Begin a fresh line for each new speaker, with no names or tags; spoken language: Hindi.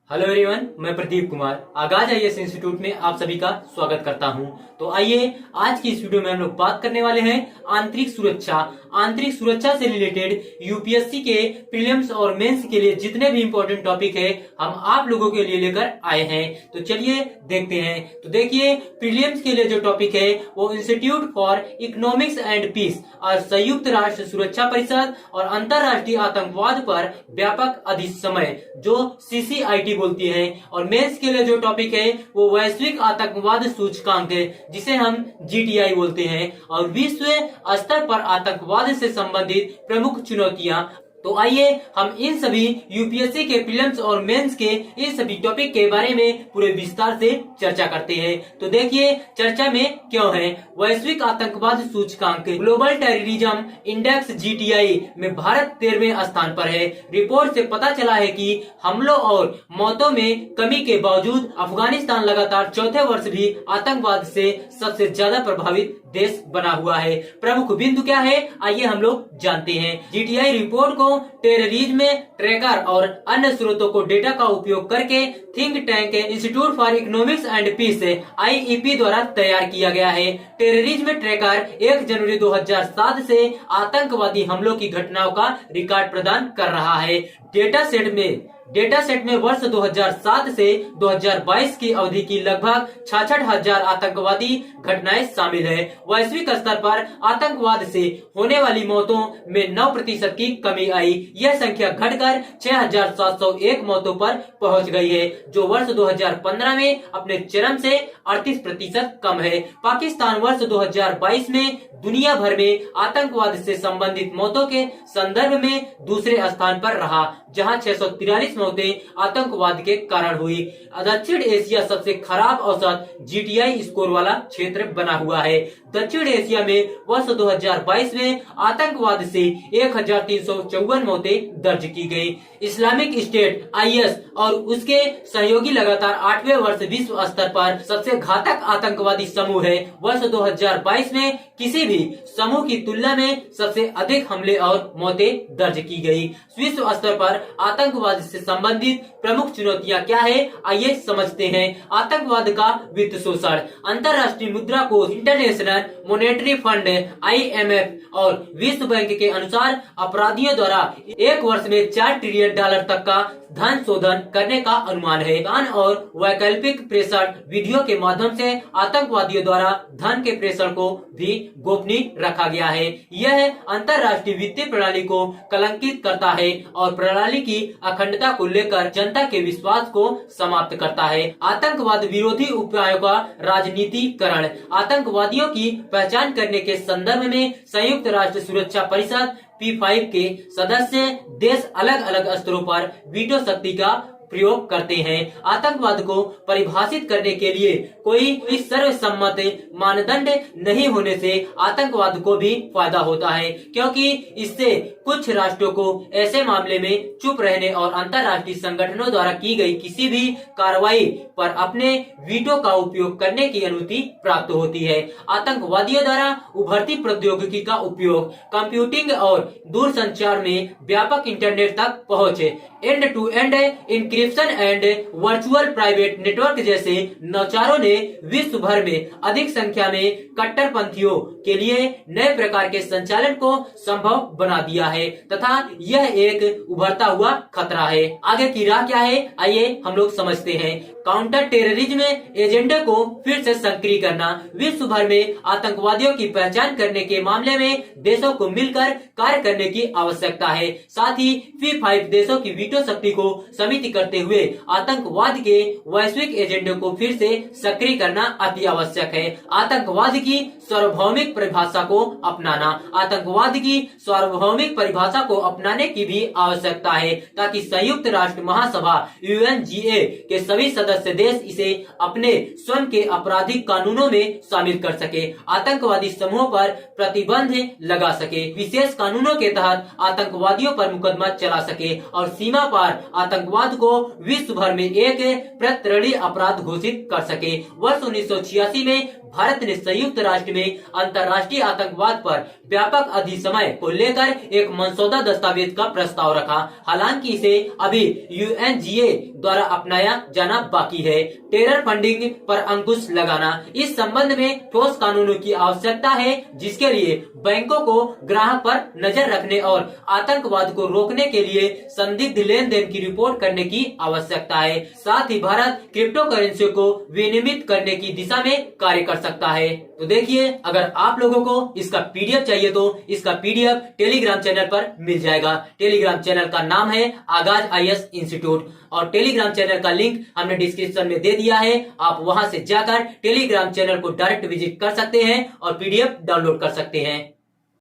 हेलो एवरीवन, मैं प्रदीप कुमार आगाज आईएएस इंस्टीट्यूट में आप सभी का स्वागत करता हूं। तो आइए आज की इस वीडियो में हम लोग बात करने वाले हैं आंतरिक सुरक्षा। आंतरिक सुरक्षा से रिलेटेड यूपीएससी के प्रीलिम्स और मेंस के लिए जितने भी इंपॉर्टेंट टॉपिक है हम आप लोगों के लिए लेकर आए हैं। तो चलिए देखते हैं। तो देखिए, प्रीलिम्स के लिए जो टॉपिक है वो institute for economics and peace और संयुक्त राष्ट्र सुरक्षा परिषद और अंतरराष्ट्रीय आतंकवाद पर व्यापक अधिसमय जो CCIT बोलती है। और मेंस के लिए जो टॉपिक है वो वैश्विक आतंकवाद सूचकांक है जिसे हम GTI बोलते हैं और विश्व स्तर पर आतंकवाद से संबंधित प्रमुख चुनौतियां। तो आइए हम इन सभी यूपीएससी के प्रीलिम्स और मेंस के इन सभी टॉपिक के बारे में पूरे विस्तार से चर्चा करते हैं। तो देखिए चर्चा में क्यों है। वैश्विक आतंकवाद सूचकांक ग्लोबल टेररिज्म इंडेक्स GTI में भारत 13वें स्थान पर है। रिपोर्ट से पता चला है कि हमलों और मौतों में कमी के बावजूद अफगानिस्तान लगातार चौथे वर्ष भी आतंकवाद से सबसे ज्यादा प्रभावित देश बना हुआ है। प्रमुख बिंदु क्या है, आइए हम लोग जानते हैं। GTI रिपोर्ट को टेररिज्म ट्रैकर और अन्य स्रोतों को डेटा का उपयोग करके think tank institute for economics and peace IEP द्वारा तैयार किया गया है। टेररिज्म ट्रैकर 1 जनवरी 2007 से आतंकवादी हमलों की घटनाओं का रिकॉर्ड प्रदान कर रहा है। डेटा सेट में वर्ष 2007 से 2022 की अवधि की लगभग 66,000 आतंकवादी घटनाएं शामिल है। वैश्विक स्तर पर आतंकवाद से होने वाली मौतों में 9% की कमी आई। यह संख्या घटकर 6,701 मौतों पर पहुंच गई है जो वर्ष 2015 में अपने चरम से 38% कम है। पाकिस्तान वर्ष 2022 में दुनिया भर में आतंकवाद से संबंधित मौतों के संदर्भ में दूसरे स्थान पर रहा, जहां 643 मौतें आतंकवाद के कारण हुई। दक्षिण एशिया सबसे खराब औसत GTI स्कोर वाला क्षेत्र बना हुआ है। दक्षिण एशिया में वर्ष 2022 में आतंकवाद से 1,354 मौतें दर्ज की गई। इस्लामिक स्टेट IS और उसके सहयोगी लगातार 8वें वर्ष विश्व स्तर पर सबसे घातक आतंकवादी समूह है। वर्ष 2022 में किसी भी समूह की तुलना में सबसे अधिक हमले और मौतें दर्ज की गई। विश्व स्तर पर आतंकवाद से संबंधित प्रमुख चुनौतियां क्या है, आइए समझते हैं। आतंकवाद का वित्त शोषण। अंतर्राष्ट्रीय मुद्रा कोष, इंटरनेशनल मॉनेटरी फंड IMF और विश्व बैंक के अनुसार अपराधियों द्वारा एक वर्ष में $4 ट्रिलियन तक का धन शोधन करने का अनुमान है। दान और वैकल्पिक प्रेषण विधियों के माध्यम से आतंकवादियों द्वारा धन के प्रेषण को भी गोपनीय रखा गया है। यह अंतर्राष्ट्रीय वित्तीय प्रणाली को कलंकित करता है और प्रणाली की अखंडता को लेकर जनता के विश्वास को समाप्त करता है। आतंकवाद विरोधी उपायों का राजनीतिकरण। आतंकवादियों की पहचान करने के संदर्भ में संयुक्त राष्ट्र सुरक्षा परिषद P5 के सदस्य देश अलग अलग स्तरों पर वीटो शक्ति का प्रयोग करते हैं। आतंकवाद को परिभाषित करने के लिए कोई सर्वसम्मत मानदंड नहीं होने से आतंकवाद को भी फायदा होता है, क्योंकि इससे कुछ राष्ट्रों को ऐसे मामले में चुप रहने और अंतर्राष्ट्रीय संगठनों द्वारा की गई किसी भी कार्रवाई पर अपने वीटो का उपयोग करने की अनुमति प्राप्त होती है। आतंकवादियों द्वारा उभरती प्रौद्योगिकी का उपयोग। कंप्यूटिंग और दूरसंचार में व्यापक इंटरनेट तक पहुँच, end to end encryption and virtual private network जैसे नवाचारों ने विश्व भर में अधिक संख्या में कट्टरपंथियों के लिए नए प्रकार के संचालन को संभव बना दिया है तथा यह एक उभरता हुआ खतरा है। आगे की राह क्या है, आइए हम लोग समझते हैं। काउंटर टेररिज्म एजेंडे को फिर से सक्रिय करना। विश्व भर में आतंकवादियों की पहचान करने के मामले में देशों को मिलकर कार्य करने की आवश्यकता है। साथ ही P5 देशों की वीटो शक्ति को समिति करते हुए आतंकवाद के वैश्विक एजेंडे को फिर से सक्रिय करना अति आवश्यक है। आतंकवाद की सार्वभौमिक परिभाषा को अपनाना। आतंकवाद की सार्वभौमिक परिभाषा को अपनाने की भी आवश्यकता है ताकि संयुक्त राष्ट्र महासभा UNGA के सभी सदस्य देश इसे अपने स्वयं के आपराधिक कानूनों में शामिल कर सके, आतंकवादी समूहों पर प्रतिबंध लगा सके, विशेष कानूनों के तहत आतंकवादियों पर मुकदमा चला सके और सीमा सीमा पार आतंकवाद को विश्व भर में एक प्रत्यक्षी अपराध घोषित कर सके। वर्ष 1986 में भारत ने संयुक्त राष्ट्र में अंतर्राष्ट्रीय आतंकवाद पर व्यापक अधिसमय को लेकर एक मसौदा दस्तावेज का प्रस्ताव रखा। हालांकि इसे अभी यूएनजीए द्वारा अपनाया जाना बाकी है। टेरर फंडिंग पर अंकुश लगाना, इस संबंध में ठोस कानूनों की आवश्यकता है, जिसके लिए बैंकों को ग्राहक पर नजर रखने और आतंकवाद को रोकने के लिए संदिग्ध लेन देन की रिपोर्ट करने की आवश्यकता है। साथ ही भारत क्रिप्टो करेंसी को विनियमित करने की दिशा में कार्य कर सकता है। तो देखिए, अगर आप लोगों को इसका पीडीएफ चाहिए तो इसका पीडीएफ टेलीग्राम चैनल पर मिल जाएगा। टेलीग्राम चैनल का नाम है आगाज आईएएस इंस्टीट्यूट और टेलीग्राम चैनल का लिंक हमने डिस्क्रिप्शन में दे दिया है। आप वहां से जाकर टेलीग्राम चैनल को डायरेक्ट विजिट कर सकते हैं और पीडीएफ डाउनलोड कर सकते हैं।